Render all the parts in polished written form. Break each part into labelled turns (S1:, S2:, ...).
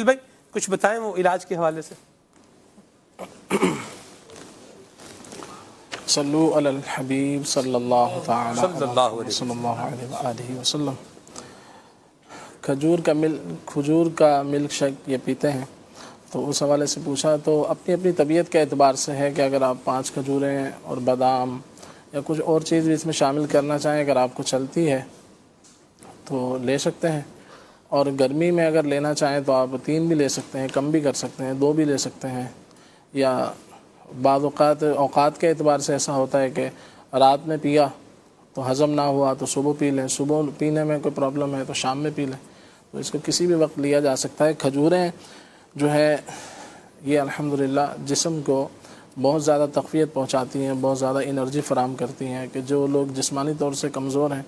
S1: جمیل بھائی کچھ بتائیں وہ علاج کے حوالے سے.
S2: صلو علی الحبیب صلی اللہ تعالی علیہ وآلہ وسلم. کھجور کا ملک شیک یہ پیتے ہیں تو اس حوالے سے پوچھا تو اپنی اپنی طبیعت کے اعتبار سے ہے کہ اگر آپ 5 کھجوریں اور بادام یا کچھ اور چیز بھی اس میں شامل کرنا چاہیں اگر آپ کو چلتی ہے تو لے سکتے ہیں. اور گرمی میں اگر لینا چاہیں تو آپ 3 بھی لے سکتے ہیں, کم بھی کر سکتے ہیں, 2 بھی لے سکتے ہیں. یا بعض اوقات کے اعتبار سے ایسا ہوتا ہے کہ رات میں پیا تو ہضم نہ ہوا تو صبح پی لیں, صبح پینے میں کوئی پرابلم ہے تو شام میں پی لیں. تو اس کو کسی بھی وقت لیا جا سکتا ہے. کھجوریں جو ہے یہ الحمدللہ جسم کو بہت زیادہ تقویت پہنچاتی ہیں, بہت زیادہ انرجی فراہم کرتی ہیں کہ جو لوگ جسمانی طور سے کمزور ہیں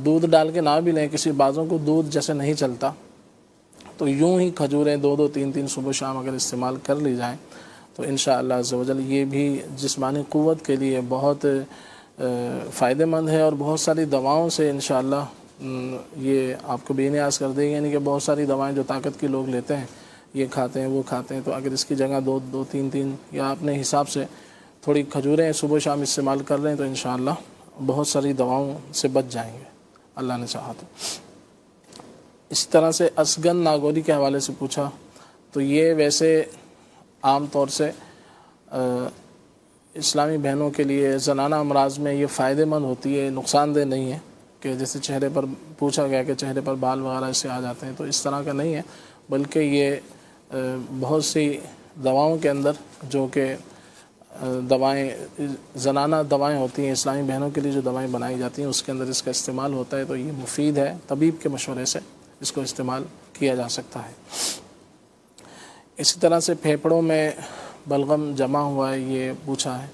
S2: دودھ ڈال کے نہ بھی لیں, کسی بعضوں کو دودھ جیسے نہیں چلتا تو یوں ہی کھجوریں 2 3 صبح شام اگر استعمال کر لی جائیں تو انشاءاللہ عز و جل یہ بھی جسمانی قوت کے لیے بہت فائدہ مند ہے. اور بہت ساری دواؤں سے انشاءاللہ یہ آپ کو بے نیاز کر دے گی. یعنی کہ بہت ساری دوائیں جو طاقت کی لوگ لیتے ہیں یہ کھاتے ہیں وہ کھاتے ہیں, تو اگر اس کی جگہ 2 3 یا اپنے حساب سے تھوڑی کھجوریں صبح شام استعمال کر لیں تو انشاءاللہ بہت ساری دواؤں سے بچ جائیں گے اللہ نے چاہا تو. اس طرح سے اسگن ناگوری کے حوالے سے پوچھا تو یہ ویسے عام طور سے اسلامی بہنوں کے لیے زنانہ امراض میں یہ فائدہ مند ہوتی ہے, نقصان دہ نہیں ہے. کہ جیسے چہرے پر پوچھا گیا کہ چہرے پر بال وغیرہ اس سے آ جاتے ہیں تو اس طرح کا نہیں ہے, بلکہ یہ بہت سی دواؤں کے اندر جو کہ دوائیں زنانہ دوائیں ہوتی ہیں اسلامی بہنوں کے لیے جو دوائیں بنائی جاتی ہیں اس کے اندر اس کا استعمال ہوتا ہے. تو یہ مفید ہے, طبیب کے مشورے سے اس کو استعمال کیا جا سکتا ہے. اسی طرح سے پھیپھڑوں میں بلغم جمع ہوا ہے یہ پوچھا ہے,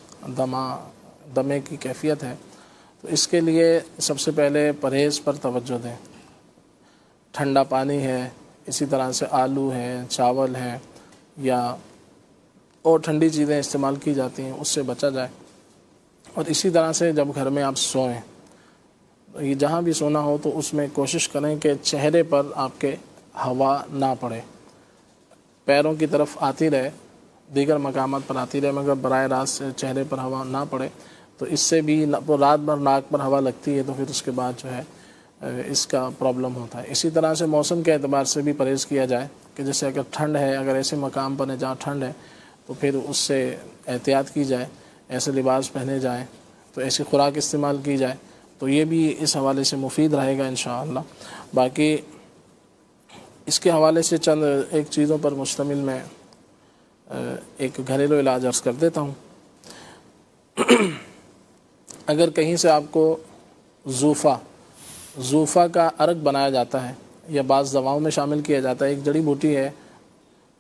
S2: دمے کی کیفیت ہے تو اس کے لیے سب سے پہلے پرہیز پر توجہ دیں. ٹھنڈا پانی ہے, اسی طرح سے آلو ہے, چاول ہے یا اور ٹھنڈی چیزیں استعمال کی جاتی ہیں اس سے بچا جائے. اور اسی طرح سے جب گھر میں آپ سوئیں یہ جہاں بھی سونا ہو تو اس میں کوشش کریں کہ چہرے پر آپ کے ہوا نہ پڑے, پیروں کی طرف آتی رہے, دیگر مقامات پر آتی رہے مگر براہ راست چہرے پر ہوا نہ پڑے. تو اس سے بھی رات بھر ناک پر ہوا لگتی ہے تو پھر اس کے بعد جو ہے اس کا پرابلم ہوتا ہے. اسی طرح سے موسم کے اعتبار سے بھی پرہیز کیا جائے کہ جیسے اگر ٹھنڈ ہے, اگر ایسے مقام پر ہے جہاں ٹھنڈ ہے تو پھر اس سے احتیاط کی جائے, ایسے لباس پہنے جائیں, تو ایسی خوراک استعمال کی جائے تو یہ بھی اس حوالے سے مفید رہے گا انشاءاللہ. باقی اس کے حوالے سے چند ایک چیزوں پر مشتمل میں ایک گھریلو علاج عرض کر دیتا ہوں. اگر کہیں سے آپ کو زوفا کا عرق بنایا جاتا ہے یا بعض دواؤں میں شامل کیا جاتا ہے, ایک جڑی بوٹی ہے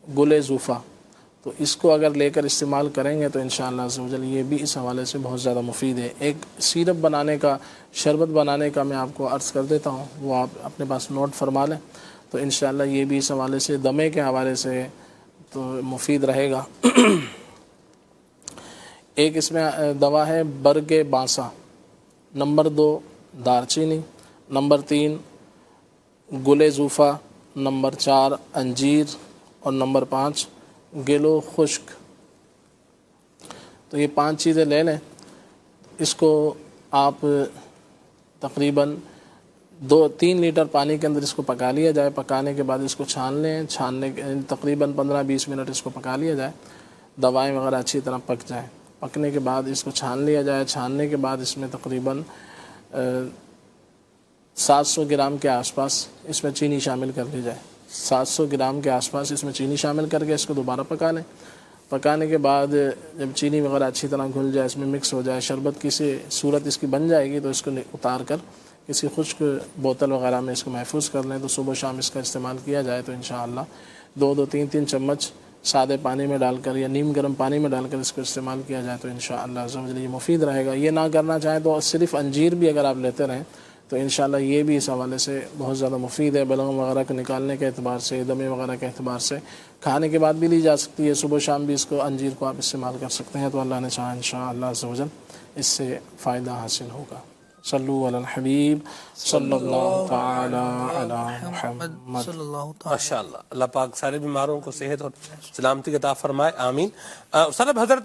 S2: گل زوفا, تو اس کو اگر لے کر استعمال کریں گے تو انشاءاللہ عز و جل یہ بھی اس حوالے سے بہت زیادہ مفید ہے. ایک سیرپ بنانے کا, شربت بنانے کا میں آپ کو عرض کر دیتا ہوں, وہ آپ اپنے پاس نوٹ فرما لیں تو انشاءاللہ یہ بھی اس حوالے سے دمے کے حوالے سے تو مفید رہے گا. ایک اس میں دوا ہے برگ بانسا, نمبر 2 دار چینی, نمبر 3 گل زوفا, نمبر 4 انجیر اور نمبر 5 گیلو خشک. تو یہ 5 چیزیں لے لیں. اس کو آپ تقریباً 2-3 لیٹر پانی کے اندر اس کو پکا لیا جائے. پکانے کے بعد اس کو چھان لیں, چھاننے کے تقریباً 15-20 منٹ اس کو پکا لیا جائے, دوائیں وغیرہ اچھی طرح پک جائیں. پکنے کے بعد اس کو چھان لیا جائے. چھاننے کے بعد اس میں تقریباً 700 گرام کے آس پاس اس میں چینی شامل کر لی جائے. 700 گرام کے آس پاس اس میں چینی شامل کر کے اس کو دوبارہ پکا لیں. پکانے کے بعد جب چینی وغیرہ اچھی طرح گھل جائے, اس میں مکس ہو جائے, شربت کی سی صورت اس کی بن جائے گی تو اس کو اتار کر کسی خشک بوتل وغیرہ میں اس کو محفوظ کر لیں. تو صبح شام اس کا استعمال کیا جائے تو انشاءاللہ 2-3 چمچ سادے پانی میں ڈال کر یا نیم گرم پانی میں ڈال کر اس کو استعمال کیا جائے تو انشاءاللہ عز و جل یہ مفید رہے گا. یہ نہ کرنا چاہیں تو صرف انجیر بھی اگر آپ لیتے رہیں تو انشاءاللہ یہ بھی اس حوالے سے بہت زیادہ مفید ہے. بلغم وغیرہ کو نکالنے کے اعتبار سے, دمے وغیرہ کے اعتبار سے, کھانے کے بعد بھی لی جا سکتی ہے. صبح شام بھی اس کو انجیر کو آپ استعمال کر سکتے ہیں. تو اللہ نے چاہا انشاءاللہ عز و جل اس سے فائدہ حاصل ہوگا. صلو علی الحبیب صلی اللہ تعالی علی محمد
S3: صلی اللہ تعالی
S1: ماشاء اللہ، اللہ پاک سارے بیماروں کو صحت اور سلامتی عطا فرمائے، آمین۔ استاد حضرت